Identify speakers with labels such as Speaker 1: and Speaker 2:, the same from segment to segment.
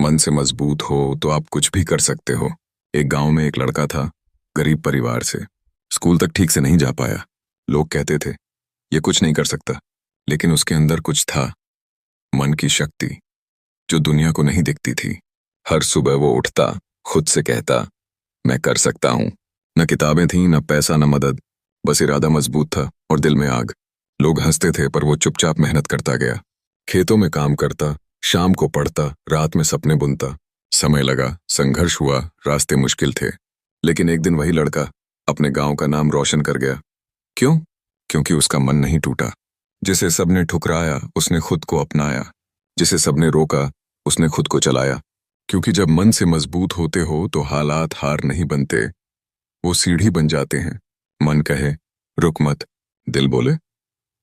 Speaker 1: मन से मजबूत हो तो आप कुछ भी कर सकते हो। एक गांव में एक लड़का था, गरीब परिवार से। स्कूल तक ठीक से नहीं जा पाया। लोग कहते थे ये कुछ नहीं कर सकता, लेकिन उसके अंदर कुछ था, मन की शक्ति, जो दुनिया को नहीं दिखती थी। हर सुबह वो उठता, खुद से कहता, मैं कर सकता हूँ। न किताबें थीं, न पैसा, न मदद, बस इरादा मजबूत था और दिल में आग। लोग हंसते थे, पर वो चुपचाप मेहनत करता गया। खेतों में काम करता, शाम को पढ़ता, रात में सपने बुनता। समय लगा, संघर्ष हुआ, रास्ते मुश्किल थे, लेकिन एक दिन वही लड़का अपने गांव का नाम रोशन कर गया। क्यों? क्योंकि उसका मन नहीं टूटा। जिसे सबने ठुकराया उसने खुद को अपनाया, जिसे सबने रोका उसने खुद को चलाया। क्योंकि जब मन से मजबूत होते हो तो हालात हार नहीं बनते, वो सीढ़ी बन जाते हैं। मन कहे रुक मत, दिल बोले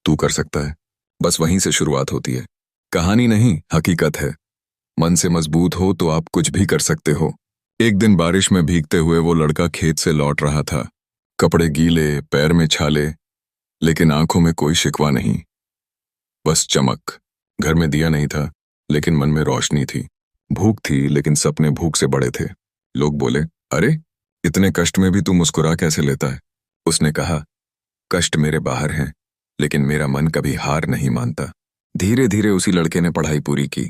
Speaker 1: तू कर सकता है। बस वहीं से शुरुआत होती है। कहानी नहीं, हकीकत है। मन से मजबूत हो तो आप कुछ भी कर सकते हो। एक दिन बारिश में भीगते हुए वो लड़का खेत से लौट रहा था। कपड़े गीले, पैर में छाले, लेकिन आंखों में कोई शिकवा नहीं, बस चमक। घर में दिया नहीं था, लेकिन मन में रोशनी थी। भूख थी, लेकिन सपने भूख से बड़े थे। लोग बोले, अरे इतने कष्ट में भी तू मुस्कुरा कैसे लेता है? उसने कहा, कष्ट मेरे बाहर हैं, लेकिन मेरा मन कभी हार नहीं मानता। धीरे धीरे उसी लड़के ने पढ़ाई पूरी की,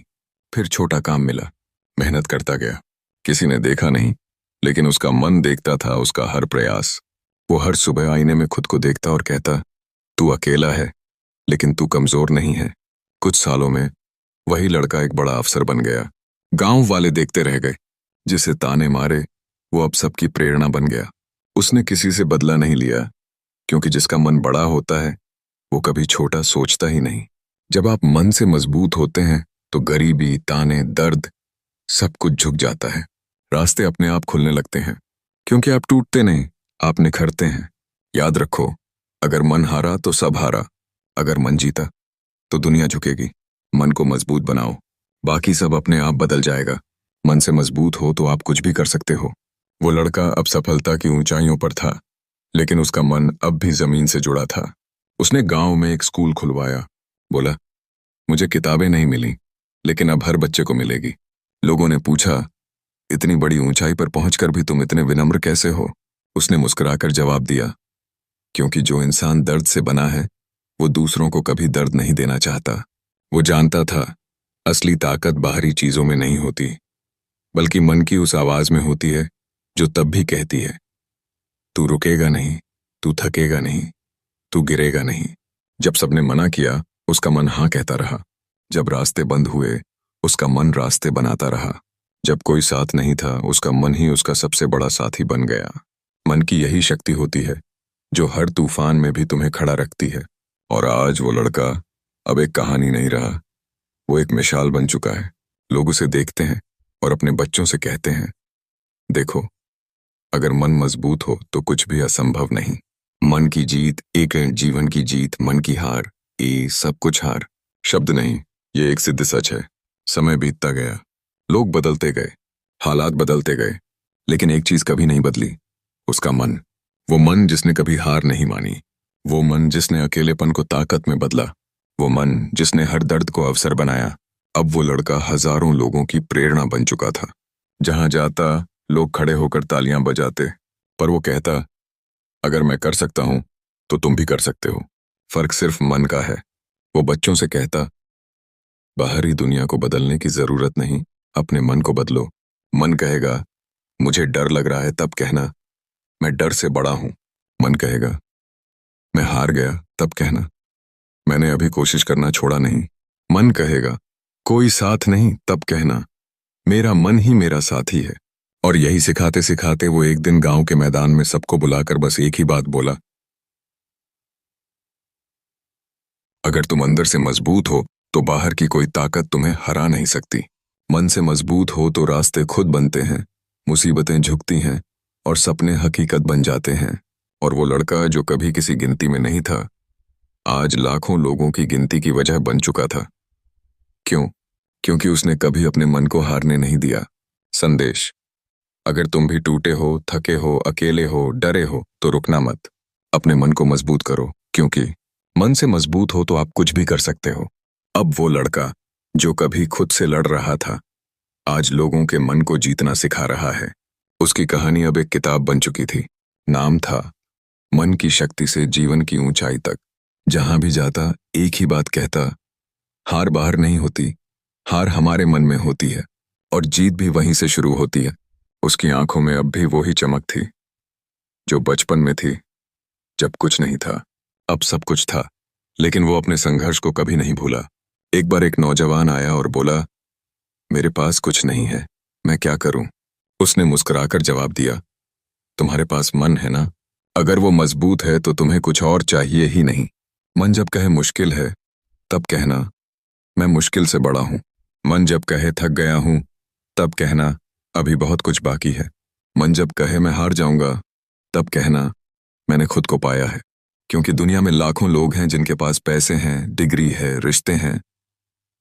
Speaker 1: फिर छोटा काम मिला, मेहनत करता गया। किसी ने देखा नहीं, लेकिन उसका मन देखता था उसका हर प्रयास। वो हर सुबह आईने में खुद को देखता और कहता, तू अकेला है, लेकिन तू कमजोर नहीं है। कुछ सालों में वही लड़का एक बड़ा अफसर बन गया। गांव वाले देखते रह गए। जिसे ताने मारे वो अब सबकी प्रेरणा बन गया। उसने किसी से बदला नहीं लिया, क्योंकि जिसका मन बड़ा होता है वो कभी छोटा सोचता ही नहीं। जब आप मन से मजबूत होते हैं तो गरीबी, ताने, दर्द, सब कुछ झुक जाता है। रास्ते अपने आप खुलने लगते हैं, क्योंकि आप टूटते नहीं, आप निखरते हैं। याद रखो, अगर मन हारा तो सब हारा, अगर मन जीता तो दुनिया झुकेगी। मन को मजबूत बनाओ, बाकी सब अपने आप बदल जाएगा। मन से मजबूत हो तो आप कुछ भी कर सकते हो। वो लड़का अब सफलता की ऊंचाइयों पर था, लेकिन उसका मन अब भी जमीन से जुड़ा था। उसने गांव में एक स्कूल खुलवाया। बोला, मुझे किताबें नहीं मिली, लेकिन अब हर बच्चे को मिलेगी। लोगों ने पूछा, इतनी बड़ी ऊंचाई पर पहुंचकर भी तुम इतने विनम्र कैसे हो? उसने मुस्कुराकर जवाब दिया, क्योंकि जो इंसान दर्द से बना है वो दूसरों को कभी दर्द नहीं देना चाहता। वो जानता था असली ताकत बाहरी चीजों में नहीं होती, बल्कि मन की उस आवाज में होती है जो तब भी कहती है, तू रुकेगा नहीं, तू थकेगा नहीं, तू गिरेगा नहीं। जब सबने मना किया उसका मन हाँ कहता रहा। जब रास्ते बंद हुए उसका मन रास्ते बनाता रहा। जब कोई साथ नहीं था उसका मन ही उसका सबसे बड़ा साथी बन गया। मन की यही शक्ति होती है जो हर तूफान में भी तुम्हें खड़ा रखती है। और आज वो लड़का अब एक कहानी नहीं रहा, वो एक मिसाल बन चुका है। लोग उसे देखते हैं और अपने बच्चों से कहते हैं, देखो, अगर मन मजबूत हो तो कुछ भी असंभव नहीं। मन की जीत एक है, जीवन की जीत, मन की हार सब कुछ हार। शब्द नहीं, ये एक सिद्ध सच है। समय बीतता गया, लोग बदलते गए, हालात बदलते गए, लेकिन एक चीज कभी नहीं बदली, उसका मन। वो मन जिसने कभी हार नहीं मानी, वो मन जिसने अकेलेपन को ताकत में बदला, वो मन जिसने हर दर्द को अवसर बनाया। अब वो लड़का हजारों लोगों की प्रेरणा बन चुका था। जहां जाता लोग खड़े होकर तालियां बजाते, पर वो कहता, अगर मैं कर सकता हूं तो तुम भी कर सकते हो। फर्क सिर्फ मन का है। वो बच्चों से कहता, बाहरी दुनिया को बदलने की जरूरत नहीं, अपने मन को बदलो। मन कहेगा, मुझे डर लग रहा है, तब कहना, मैं डर से बड़ा हूं। मन कहेगा, मैं हार गया, तब कहना, मैंने अभी कोशिश करना छोड़ा नहीं। मन कहेगा, कोई साथ नहीं, तब कहना, मेरा मन ही मेरा साथी है। और यही सिखाते सिखाते वो एक दिन गांव के मैदान में सबको बुलाकर बस एक ही बात बोला, अगर तुम अंदर से मजबूत हो तो बाहर की कोई ताकत तुम्हें हरा नहीं सकती। मन से मजबूत हो तो रास्ते खुद बनते हैं, मुसीबतें झुकती हैं और सपने हकीकत बन जाते हैं। और वो लड़का जो कभी किसी गिनती में नहीं था, आज लाखों लोगों की गिनती की वजह बन चुका था। क्यों? क्योंकि उसने कभी अपने मन को हारने नहीं दिया। संदेश, अगर तुम भी टूटे हो, थके हो, अकेले हो, डरे हो, तो रुकना मत। अपने मन को मजबूत करो, क्योंकि मन से मजबूत हो तो आप कुछ भी कर सकते हो। अब वो लड़का जो कभी खुद से लड़ रहा था, आज लोगों के मन को जीतना सिखा रहा है। उसकी कहानी अब एक किताब बन चुकी थी। नाम था मन की शक्ति से जीवन की ऊंचाई तक। जहां भी जाता एक ही बात कहता, हार बाहर नहीं होती, हार हमारे मन में होती है और जीत भी वहीं से शुरू होती है। उसकी आंखों में अब भी वो ही चमक थी जो बचपन में थी, जब कुछ नहीं था। अब सब कुछ था, लेकिन वो अपने संघर्ष को कभी नहीं भूला। एक बार एक नौजवान आया और बोला, मेरे पास कुछ नहीं है, मैं क्या करूं? उसने मुस्कुराकर जवाब दिया, तुम्हारे पास मन है ना? अगर वो मजबूत है तो तुम्हें कुछ और चाहिए ही नहीं। मन जब कहे मुश्किल है, तब कहना मैं मुश्किल से बड़ा हूं। मन जब कहे थक गया हूं, तब कहना अभी बहुत कुछ बाकी है। मन जब कहे मैं हार जाऊंगा, तब कहना मैंने खुद को पाया है। क्योंकि दुनिया में लाखों लोग हैं जिनके पास पैसे हैं, डिग्री है, रिश्ते हैं,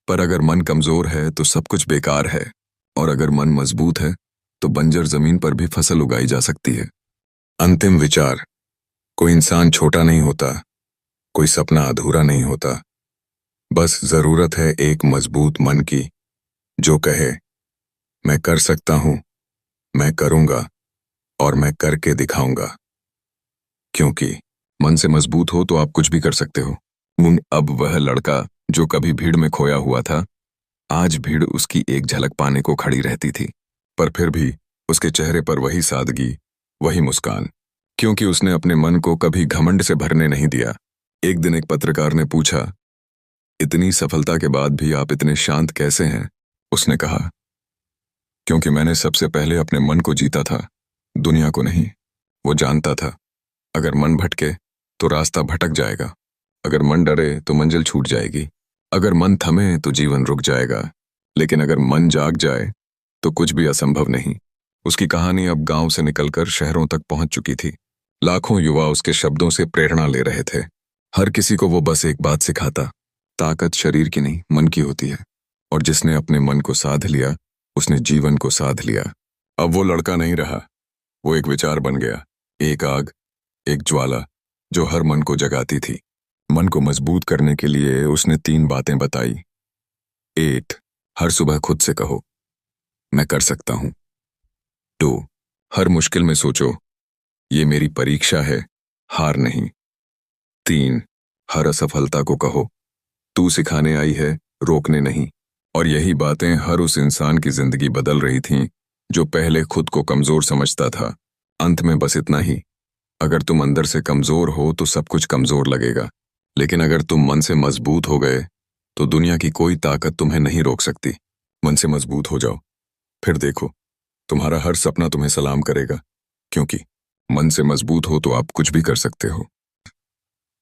Speaker 1: पर अगर मन कमजोर है तो सब कुछ बेकार है। और अगर मन मजबूत है तो बंजर जमीन पर भी फसल उगाई जा सकती है। अंतिम विचार, कोई इंसान छोटा नहीं होता, कोई सपना अधूरा नहीं होता। बस जरूरत है एक मजबूत मन की, जो कहे मैं कर सकता हूं, मैं करूंगा और मैं करके दिखाऊंगा। क्योंकि मन से मजबूत हो तो आप कुछ भी कर सकते हो। अब वह लड़का जो कभी भीड़ में खोया हुआ था, आज भीड़ उसकी एक झलक पाने को खड़ी रहती थी। पर फिर भी उसके चेहरे पर वही सादगी, वही मुस्कान, क्योंकि उसने अपने मन को कभी घमंड से भरने नहीं दिया। एक दिन एक पत्रकार ने पूछा, इतनी सफलता के बाद भी आप इतने शांत कैसे हैं? उसने कहा, क्योंकि मैंने सबसे पहले अपने मन को जीता था, दुनिया को नहीं। वो जानता था अगर मन भटके तो रास्ता भटक जाएगा, अगर मन डरे तो मंजिल छूट जाएगी, अगर मन थमे तो जीवन रुक जाएगा, लेकिन अगर मन जाग जाए तो कुछ भी असंभव नहीं। उसकी कहानी अब गांव से निकलकर शहरों तक पहुंच चुकी थी। लाखों युवा उसके शब्दों से प्रेरणा ले रहे थे। हर किसी को वो बस एक बात सिखाता, ताकत शरीर की नहीं, मन की होती है। और जिसने अपने मन को साध लिया, उसने जीवन को साध लिया। अब वो लड़का नहीं रहा, वो एक विचार बन गया, एक आग, एक ज्वाला जो हर मन को जगाती थी। मन को मजबूत करने के लिए उसने 3 बातें बताई। 1, हर सुबह खुद से कहो, मैं कर सकता हूं। 2, हर मुश्किल में सोचो, ये मेरी परीक्षा है, हार नहीं। 3, हर असफलता को कहो, तू सिखाने आई है, रोकने नहीं। और यही बातें हर उस इंसान की जिंदगी बदल रही थीं जो पहले खुद को कमजोर समझता था। अंत में बस इतना ही, अगर तुम अंदर से कमजोर हो तो सब कुछ कमजोर लगेगा, लेकिन अगर तुम मन से मजबूत हो गए तो दुनिया की कोई ताकत तुम्हें नहीं रोक सकती। मन से मजबूत हो जाओ, फिर देखो तुम्हारा हर सपना तुम्हें सलाम करेगा। क्योंकि मन से मजबूत हो तो आप कुछ भी कर सकते हो।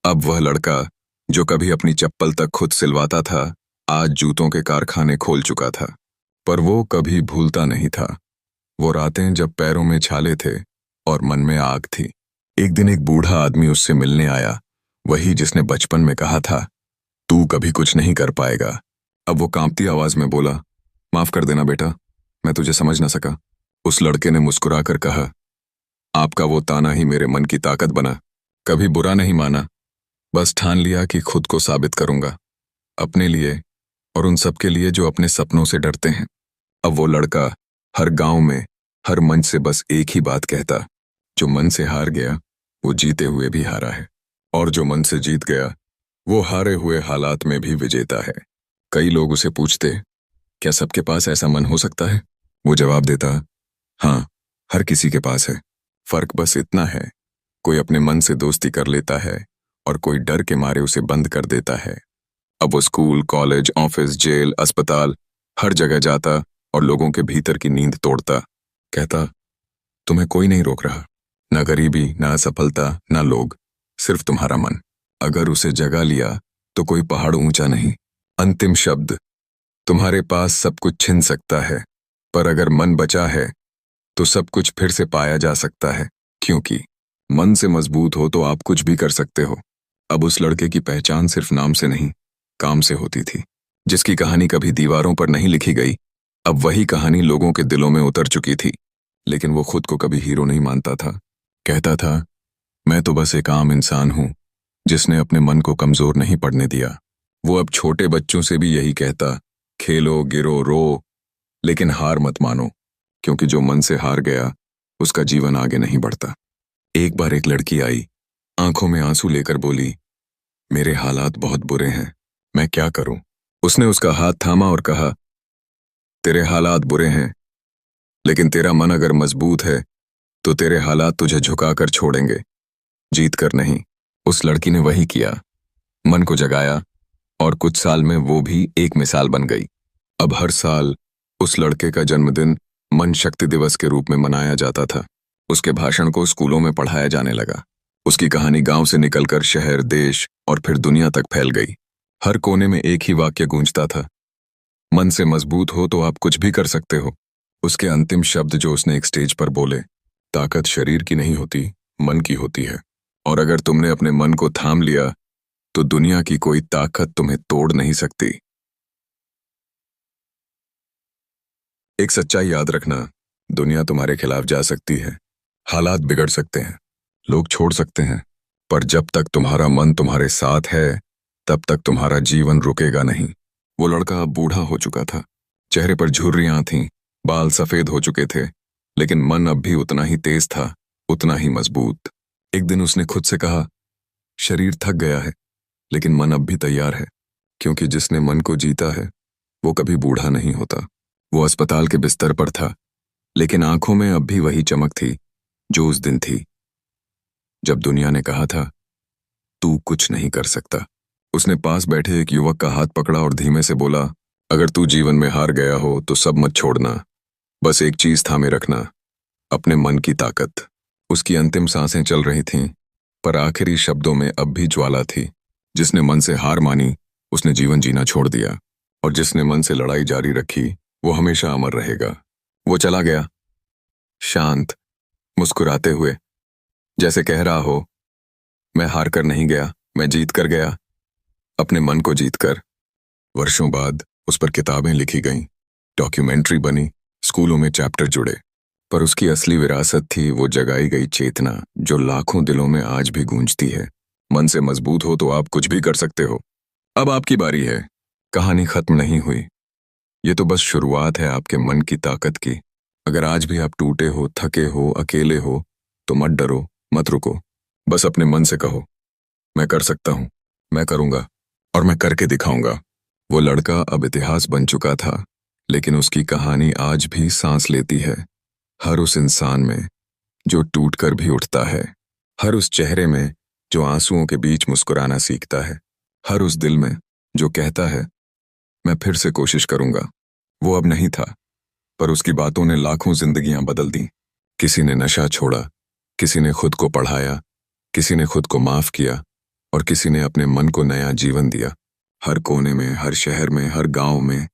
Speaker 1: अब वह लड़का जो कभी अपनी चप्पल तक खुद सिलवाता था, आज जूतों के कारखाने खोल चुका था। पर वो कभी भूलता नहीं था वो रातें जब पैरों में छाले थे और मन में आग थी। एक दिन एक बूढ़ा आदमी उससे मिलने आया, वही जिसने बचपन में कहा था, तू कभी कुछ नहीं कर पाएगा। अब वो कांपती आवाज में बोला, माफ कर देना बेटा, मैं तुझे समझ ना सका। उस लड़के ने मुस्कुराकर कहा, आपका वो ताना ही मेरे मन की ताकत बना। कभी बुरा नहीं माना, बस ठान लिया कि खुद को साबित करूंगा, अपने लिए और उन सबके लिए जो अपने सपनों से डरते हैं। अब वो लड़का हर गांव में, हर मंच से बस एक ही बात कहता, जो मन से हार गया वो जीते हुए भी हारा है, और जो मन से जीत गया वो हारे हुए हालात में भी विजेता है। कई लोग उसे पूछते, क्या सबके पास ऐसा मन हो सकता है? वो जवाब देता, हाँ, हर किसी के पास है। फर्क बस इतना है, कोई अपने मन से दोस्ती कर लेता है और कोई डर के मारे उसे बंद कर देता है। अब वो स्कूल, कॉलेज, ऑफिस, जेल, अस्पताल, हर जगह जाता और लोगों के भीतर की नींद तोड़ता। कहता, तुम्हें कोई नहीं रोक रहा, ना गरीबी, ना असफलता, ना लोग, सिर्फ तुम्हारा मन। अगर उसे जगा लिया तो कोई पहाड़ ऊंचा नहीं। अंतिम शब्द, तुम्हारे पास सब कुछ छिन सकता है, पर अगर मन बचा है तो सब कुछ फिर से पाया जा सकता है। क्योंकि मन से मजबूत हो तो आप कुछ भी कर सकते हो। अब उस लड़के की पहचान सिर्फ नाम से नहीं, काम से होती थी। जिसकी कहानी कभी दीवारों पर नहीं लिखी गई, अब वही कहानी लोगों के दिलों में उतर चुकी थी। लेकिन वो खुद को कभी हीरो नहीं मानता था। कहता था, मैं तो बस एक आम इंसान हूं जिसने अपने मन को कमजोर नहीं पड़ने दिया। वो अब छोटे बच्चों से भी यही कहता, खेलो, गिरो, रो, लेकिन हार मत मानो, क्योंकि जो मन से हार गया उसका जीवन आगे नहीं बढ़ता। एक बार एक लड़की आई, आंखों में आंसू लेकर बोली, मेरे हालात बहुत बुरे हैं, मैं क्या करूं? उसने उसका हाथ थामा और कहा, तेरे हालात बुरे हैं, लेकिन तेरा मन अगर मजबूत है तो तेरे हालात तुझे झुकाकर छोड़ेंगे, जीत कर नहीं। उस लड़की ने वही किया, मन को जगाया, और कुछ साल में वो भी एक मिसाल बन गई। अब हर साल उस लड़के का जन्मदिन मन शक्ति दिवस के रूप में मनाया जाता था। उसके भाषण को स्कूलों में पढ़ाया जाने लगा। उसकी कहानी गांव से निकलकर शहर, देश और फिर दुनिया तक फैल गई। हर कोने में एक ही वाक्य गूंजता था, मन से मजबूत हो तो आप कुछ भी कर सकते हो। उसके अंतिम शब्द जो उसने एक स्टेज पर बोले, ताकत शरीर की नहीं होती, मन की होती है। और अगर तुमने अपने मन को थाम लिया तो दुनिया की कोई ताकत तुम्हें तोड़ नहीं सकती। एक सच्चाई याद रखना, दुनिया तुम्हारे खिलाफ जा सकती है, हालात बिगड़ सकते हैं, लोग छोड़ सकते हैं, पर जब तक तुम्हारा मन तुम्हारे साथ है तब तक तुम्हारा जीवन रुकेगा नहीं। वो लड़का अब बूढ़ा हो चुका था, चेहरे पर झुर्रियां थीं, बाल सफेद हो चुके थे, लेकिन मन अब भी उतना ही तेज था, उतना ही मजबूत। एक दिन उसने खुद से कहा, शरीर थक गया है, लेकिन मन अब भी तैयार है, क्योंकि जिसने मन को जीता है वो कभी बूढ़ा नहीं होता। वो अस्पताल के बिस्तर पर था, लेकिन आंखों में अब भी वही चमक थी जो उस दिन थी, जब दुनिया ने कहा था, तू कुछ नहीं कर सकता। उसने पास बैठे एक युवक का हाथ पकड़ा और धीमे से बोला, अगर तू जीवन में हार गया हो तो सब मत छोड़ना, बस एक चीज थामे रखना, अपने मन की ताकत। उसकी अंतिम सांसें चल रही थीं, पर आखिरी शब्दों में अब भी ज्वाला थी। जिसने मन से हार मानी उसने जीवन जीना छोड़ दिया, और जिसने मन से लड़ाई जारी रखी वो हमेशा अमर रहेगा। वो चला गया, शांत, मुस्कुराते हुए, जैसे कह रहा हो, मैं हार कर नहीं गया, मैं जीत कर गया, अपने मन को जीत कर। वर्षों बाद उस पर किताबें लिखी गईं, डॉक्यूमेंट्री बनी, स्कूलों में चैप्टर जुड़े, पर उसकी असली विरासत थी वो जगाई गई चेतना जो लाखों दिलों में आज भी गूंजती है। मन से मजबूत हो तो आप कुछ भी कर सकते हो। अब आपकी बारी है। कहानी खत्म नहीं हुई, ये तो बस शुरुआत है आपके मन की ताकत की। अगर आज भी आप टूटे हो, थके हो, अकेले हो, तो मत डरो, मत रुको, बस अपने मन से कहो, मैं कर सकता हूं, मैं करूंगा, और मैं करके दिखाऊंगा। वो लड़का अब इतिहास बन चुका था, लेकिन उसकी कहानी आज भी सांस लेती है, हर उस इंसान में जो टूटकर भी उठता है, हर उस चेहरे में जो आंसुओं के बीच मुस्कुराना सीखता है, हर उस दिल में जो कहता है, मैं फिर से कोशिश करूंगा। वो अब नहीं था, पर उसकी बातों ने लाखों जिंदगियां बदल दी। किसी ने नशा छोड़ा, किसी ने खुद को पढ़ाया, किसी ने खुद को माफ किया, और किसी ने अपने मन को नया जीवन दिया। हर कोने में, हर शहर में, हर गांव में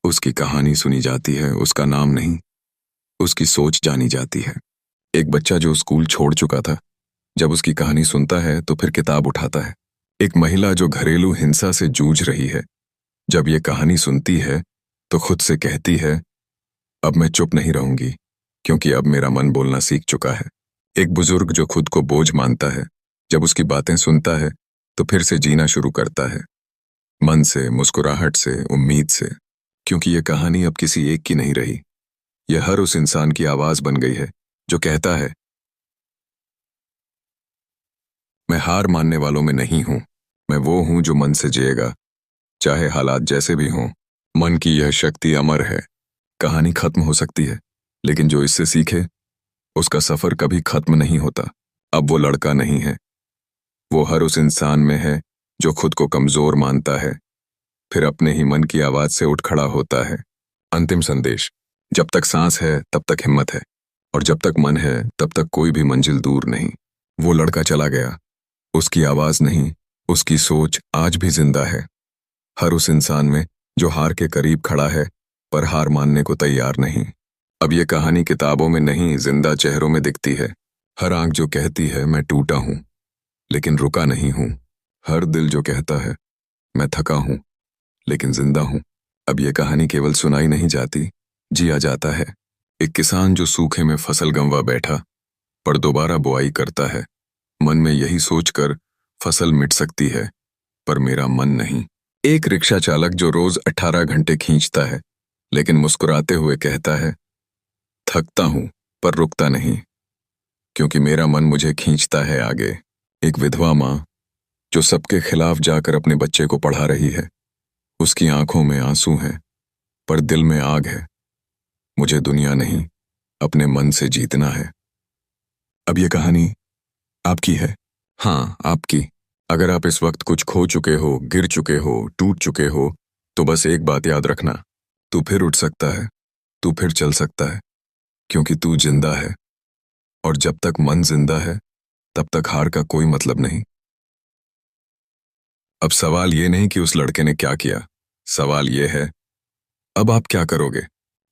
Speaker 1: उसकी कहानी सुनी जाती है, उसका नाम नहीं, उसकी सोच जानी जाती है। एक बच्चा जो स्कूल छोड़ चुका था, जब उसकी कहानी सुनता है तो फिर किताब उठाता है। एक महिला जो घरेलू हिंसा से जूझ रही है, जब ये कहानी सुनती है तो खुद से कहती है, अब मैं चुप नहीं रहूंगी, क्योंकि अब मेरा मन बोलना सीख चुका है। एक बुजुर्ग जो खुद को बोझ मानता है, जब उसकी बातें सुनता है तो फिर से जीना शुरू करता है, मन से, मुस्कुराहट से, उम्मीद से, क्योंकि ये कहानी अब किसी एक की नहीं रही। यह हर उस इंसान की आवाज बन गई है जो कहता है, मैं हार मानने वालों में नहीं हूं, मैं वो हूं जो मन से जिएगा, चाहे हालात जैसे भी हों। मन की यह शक्ति अमर है। कहानी खत्म हो सकती है, लेकिन जो इससे सीखे उसका सफर कभी खत्म नहीं होता। अब वो लड़का नहीं है, वो हर उस इंसान में है जो खुद को कमजोर मानता है, फिर अपने ही मन की आवाज से उठ खड़ा होता है। अंतिम संदेश, जब तक सांस है तब तक हिम्मत है, और जब तक मन है तब तक कोई भी मंजिल दूर नहीं। वो लड़का चला गया, उसकी आवाज नहीं, उसकी सोच आज भी जिंदा है, हर उस इंसान में जो हार के करीब खड़ा है पर हार मानने को तैयार नहीं। अब ये कहानी किताबों में नहीं, जिंदा चेहरों में दिखती है। हर आंख जो कहती है, मैं टूटा हूं लेकिन रुका नहीं हूं। हर दिल जो कहता है, मैं थका हूं लेकिन जिंदा हूं। अब ये कहानी केवल सुनाई नहीं जाती, जिया जाता है। एक किसान जो सूखे में फसल गंवा बैठा, पर दोबारा बुआई करता है, मन में यही सोचकर फसल मिट सकती है, पर मेरा मन नहीं। एक रिक्शा चालक जो रोज 18 घंटे खींचता है, लेकिन मुस्कुराते हुए कहता है, थकता हूं पर रुकता नहीं, क्योंकि मेरा मन मुझे खींचता है आगे। एक विधवा माँ जो सबके खिलाफ जाकर अपने बच्चे को पढ़ा रही है, उसकी आंखों में आंसू हैं पर दिल में आग है। मुझे दुनिया नहीं, अपने मन से जीतना है। अब ये कहानी आपकी है। हाँ, आपकी। अगर आप इस वक्त कुछ खो चुके हो, गिर चुके हो, टूट चुके हो, तो बस एक बात याद रखना, तू फिर उठ सकता है, तू फिर चल सकता है, क्योंकि तू जिंदा है। और जब तक मन जिंदा है, तब तक हार का कोई मतलब नहीं। अब सवाल ये नहीं कि उस लड़के ने क्या किया, सवाल ये है, अब आप क्या करोगे?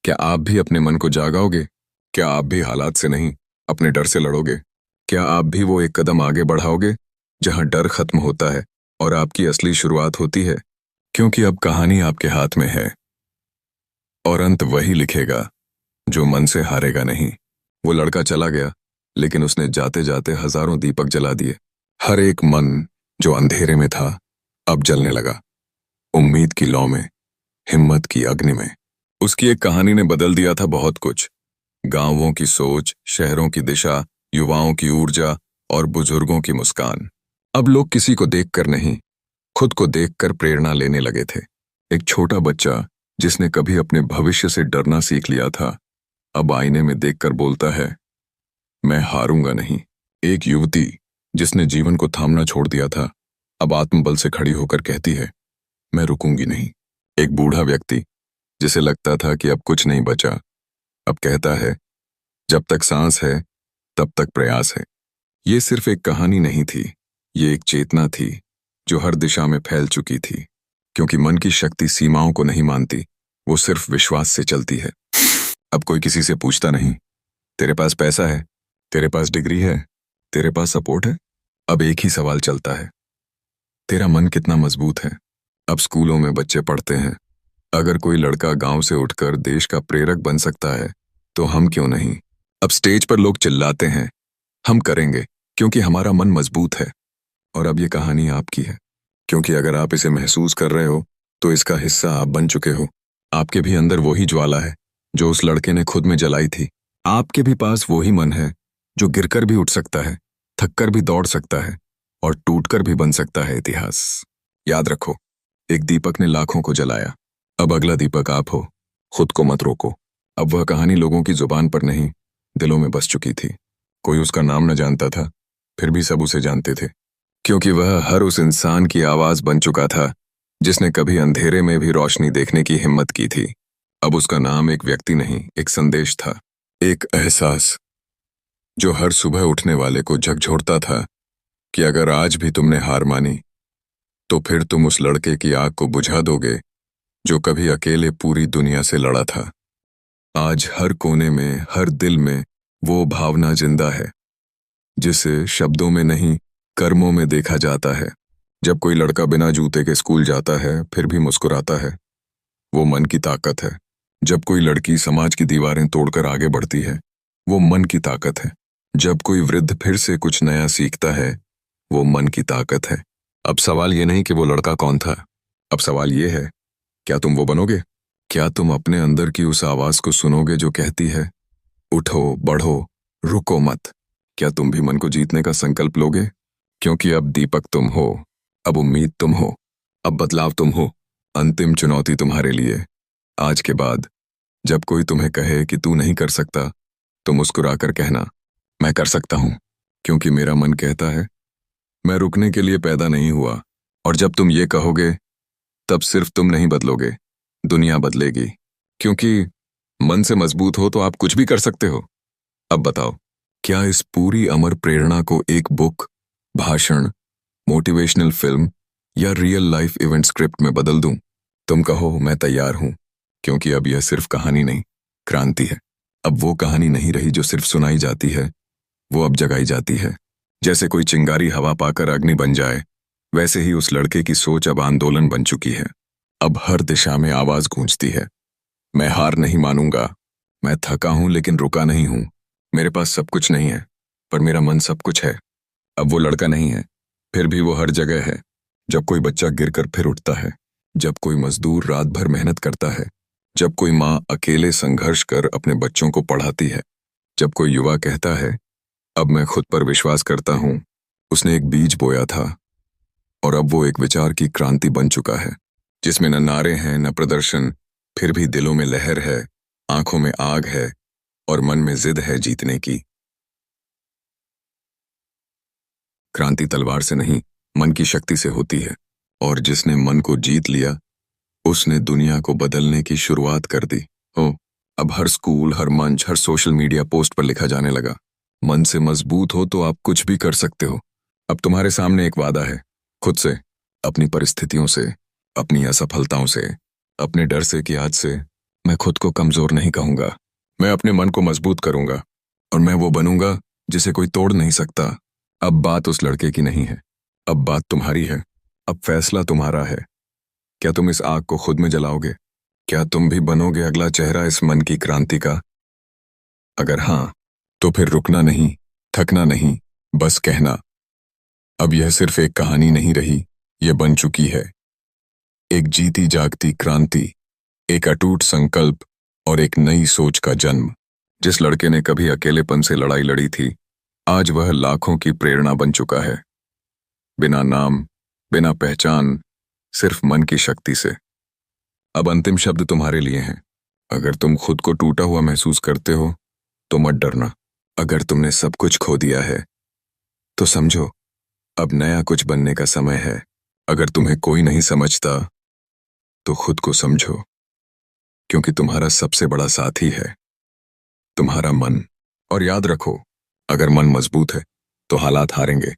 Speaker 1: क्या आप भी अपने मन को जागाओगे? क्या आप भी हालात से नहीं, अपने डर से लड़ोगे? क्या आप भी वो एक कदम आगे बढ़ाओगे जहां डर खत्म होता है और आपकी असली शुरुआत होती है? क्योंकि अब कहानी आपके हाथ में है और अंत वही लिखेगा जो मन से हारेगा नहीं। वो लड़का चला गया, लेकिन उसने जाते जाते हजारों दीपक जला दिए। हर एक मन जो अंधेरे में था अब जलने लगा, उम्मीद की लौ में, हिम्मत की अग्नि में। उसकी एक कहानी ने बदल दिया था बहुत कुछ। गांवों की सोच, शहरों की दिशा, युवाओं की ऊर्जा और बुजुर्गों की मुस्कान। अब लोग किसी को देखकर नहीं, खुद को देखकर प्रेरणा लेने लगे थे। एक छोटा बच्चा जिसने कभी अपने भविष्य से डरना सीख लिया था, अब आईने में देखकर बोलता है, मैं हारूंगा नहीं। एक युवती जिसने जीवन को थामना छोड़ दिया था, अब आत्मबल से खड़ी होकर कहती है, मैं रुकूंगी नहीं। एक बूढ़ा व्यक्ति जिसे लगता था कि अब कुछ नहीं बचा, अब कहता है, जब तक सांस है तब तक प्रयास है। ये सिर्फ एक कहानी नहीं थी, ये एक चेतना थी जो हर दिशा में फैल चुकी थी। क्योंकि मन की शक्ति सीमाओं को नहीं मानती, वो सिर्फ विश्वास से चलती है। अब कोई किसी से पूछता नहीं, तेरे पास पैसा है, तेरे पास डिग्री है, तेरे पास सपोर्ट है। अब एक ही सवाल चलता है, तेरा मन कितना मजबूत है। अब स्कूलों में बच्चे पढ़ते हैं, अगर कोई लड़का गांव से उठकर देश का प्रेरक बन सकता है, तो हम क्यों नहीं? अब स्टेज पर लोग चिल्लाते हैं, हम करेंगे, क्योंकि हमारा मन मजबूत है। और अब ये कहानी आपकी है, क्योंकि अगर आप इसे महसूस कर रहे हो, तो इसका हिस्सा आप बन चुके हो। आपके भी अंदर वही ज्वाला है जो उस लड़के ने खुद में जलाई थी। आपके भी पास वही मन है जो गिरकर भी उठ सकता है, थककर भी दौड़ सकता है और टूटकर भी बन सकता है इतिहास। याद रखो, एक दीपक ने लाखों को जलाया, अब अगला दीपक आप हो। खुद को मत रोको। अब वह कहानी लोगों की जुबान पर नहीं, दिलों में बस चुकी थी। कोई उसका नाम न जानता था, फिर भी सब उसे जानते थे, क्योंकि वह हर उस इंसान की आवाज बन चुका था जिसने कभी अंधेरे में भी रोशनी देखने की हिम्मत की थी। अब उसका नाम एक व्यक्ति नहीं, एक संदेश था, एक एहसास जो हर सुबह उठने वाले को झकझोरता था कि अगर आज भी तुमने हार मानी, तो फिर तुम उस लड़के की आग को बुझा दोगे जो कभी अकेले पूरी दुनिया से लड़ा था। आज हर कोने में, हर दिल में वो भावना जिंदा है जिसे शब्दों में नहीं, कर्मों में देखा जाता है। जब कोई लड़का बिना जूते के स्कूल जाता है फिर भी मुस्कुराता है, वो मन की ताकत है। जब कोई लड़की समाज की दीवारें तोड़कर आगे बढ़ती है, वो मन की ताकत है। जब कोई वृद्ध फिर से कुछ नया सीखता है, वो मन की ताकत है। अब सवाल ये नहीं कि वो लड़का कौन था, अब सवाल ये है, क्या तुम वो बनोगे? क्या तुम अपने अंदर की उस आवाज को सुनोगे जो कहती है, उठो, बढ़ो, रुको मत? क्या तुम भी मन को जीतने का संकल्प लोगे? क्योंकि अब दीपक तुम हो, अब उम्मीद तुम हो, अब बदलाव तुम हो। अंतिम चुनौती तुम्हारे लिए। आज के बाद जब कोई तुम्हें कहे कि तू नहीं कर सकता, तो मुस्कुराकर कहना, मैं कर सकता हूं, क्योंकि मेरा मन कहता है, मैं रुकने के लिए पैदा नहीं हुआ। और जब तुम ये कहोगे, तब सिर्फ तुम नहीं बदलोगे, दुनिया बदलेगी। क्योंकि मन से मजबूत हो तो आप कुछ भी कर सकते हो। अब बताओ, क्या इस पूरी अमर प्रेरणा को एक बुक, भाषण, मोटिवेशनल फिल्म या रियल लाइफ इवेंट स्क्रिप्ट में बदल दूं? तुम कहो, मैं तैयार हूं, क्योंकि अब यह सिर्फ कहानी नहीं, क्रांति है। अब वो कहानी नहीं रही जो सिर्फ सुनाई जाती है, वो अब जगाई जाती है। जैसे कोई चिंगारी हवा पाकर अग्नि बन जाए, वैसे ही उस लड़के की सोच अब आंदोलन बन चुकी है। अब हर दिशा में आवाज गूंजती है, मैं हार नहीं मानूंगा, मैं थका हूं लेकिन रुका नहीं हूं, मेरे पास सब कुछ नहीं है पर मेरा मन सब कुछ है। अब वो लड़का नहीं है, फिर भी वो हर जगह है। जब कोई बच्चा गिरकर फिर उठता है, जब कोई मजदूर रात भर मेहनत करता है, जब कोई माँ अकेले संघर्ष कर अपने बच्चों को पढ़ाती है, जब कोई युवा कहता है, अब मैं खुद पर विश्वास करता हूँ, उसने एक बीज बोया था और अब वो एक विचार की क्रांति बन चुका है, जिसमें न नारे हैं न प्रदर्शन, फिर भी दिलों में लहर है, आंखों में आग है और मन में जिद है जीतने की। क्रांति तलवार से नहीं, मन की शक्ति से होती है, और जिसने मन को जीत लिया, उसने दुनिया को बदलने की शुरुआत कर दी। ओ, अब हर स्कूल, हर मंच, हर सोशल मीडिया पोस्ट पर लिखा जाने लगा, मन से मजबूत हो तो आप कुछ भी कर सकते हो। अब तुम्हारे सामने एक वादा है, खुद से, अपनी परिस्थितियों से, अपनी असफलताओं से, अपने डर से कि आज से मैं खुद को कमजोर नहीं कहूंगा। मैं अपने मन को मजबूत करूंगा और मैं वो बनूंगा जिसे कोई तोड़ नहीं सकता। अब बात उस लड़के की नहीं है, अब बात तुम्हारी है, अब फैसला तुम्हारा है। क्या तुम इस आग को खुद में जलाओगे? क्या तुम भी बनोगे अगला चेहरा इस मन की क्रांति का? अगर हाँ, तो फिर रुकना नहीं, थकना नहीं, बस कहना, अब यह सिर्फ एक कहानी नहीं रही, यह बन चुकी है एक जीती जागती क्रांति, एक अटूट संकल्प और एक नई सोच का जन्म। जिस लड़के ने कभी अकेलेपन से लड़ाई लड़ी थी, आज वह लाखों की प्रेरणा बन चुका है। बिना नाम, बिना पहचान, सिर्फ मन की शक्ति से। अब अंतिम शब्द तुम्हारे लिए हैं। अगर तुम खुद को टूटा हुआ महसूस करते हो, तो मत डरना। अगर तुमने सब कुछ खो दिया है, तो समझो अब नया कुछ बनने का समय है। अगर तुम्हें कोई नहीं समझता, तो खुद को समझो, क्योंकि तुम्हारा सबसे बड़ा साथी है तुम्हारा मन। और याद रखो, अगर मन मजबूत है, तो हालात हारेंगे।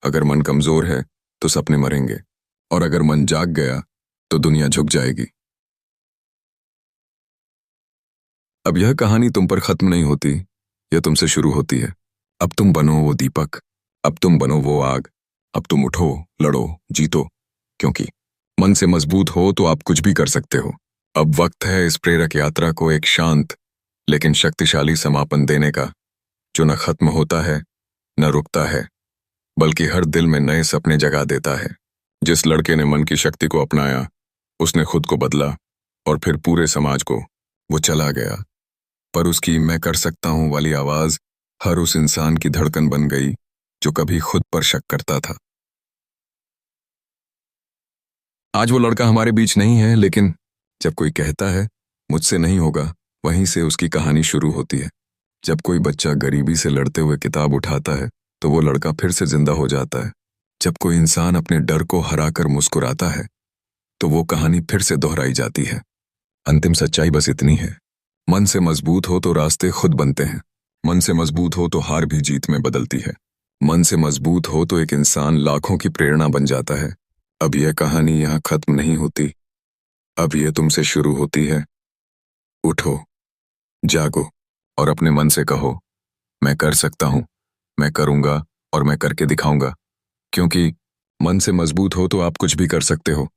Speaker 1: अगर मन कमजोर है, तो सपने मरेंगे। और अगर मन जाग गया, तो दुनिया झुक जाएगी। अब यह कहानी तुम पर खत्म नहीं होती, यह तुमसे शुरू होती है। अब तुम बनो वो दीपक, अब तुम बनो वो आग, अब तुम उठो, लड़ो, जीतो, क्योंकि मन से मजबूत हो तो आप कुछ भी कर सकते हो। अब वक्त है इस प्रेरक यात्रा को एक शांत लेकिन शक्तिशाली समापन देने का, जो न खत्म होता है, न रुकता है, बल्कि हर दिल में नए सपने जगा देता है। जिस लड़के ने मन की शक्ति को अपनाया, उसने खुद को बदला और फिर पूरे समाज को। वो चला गया, पर उसकी मैं कर सकता हूं वाली आवाज हर उस इंसान की धड़कन बन गई जो कभी खुद पर शक करता था। आज वो लड़का हमारे बीच नहीं है, लेकिन जब कोई कहता है मुझसे नहीं होगा, वहीं से उसकी कहानी शुरू होती है। जब कोई बच्चा गरीबी से लड़ते हुए किताब उठाता है, तो वो लड़का फिर से जिंदा हो जाता है। जब कोई इंसान अपने डर को हराकर मुस्कुराता है, तो वो कहानी फिर से दोहराई जाती है। अंतिम सच्चाई बस इतनी है, मन से मजबूत हो तो रास्ते खुद बनते हैं। मन से मजबूत हो तो हार भी जीत में बदलती है। मन से मजबूत हो तो एक इंसान लाखों की प्रेरणा बन जाता है। अब यह कहानी यहाँ खत्म नहीं होती, अब यह तुमसे शुरू होती है। उठो, जागो और अपने मन से कहो, मैं कर सकता हूँ, मैं करूँगा और मैं करके दिखाऊंगा। क्योंकि मन से मजबूत हो तो आप कुछ भी कर सकते हो।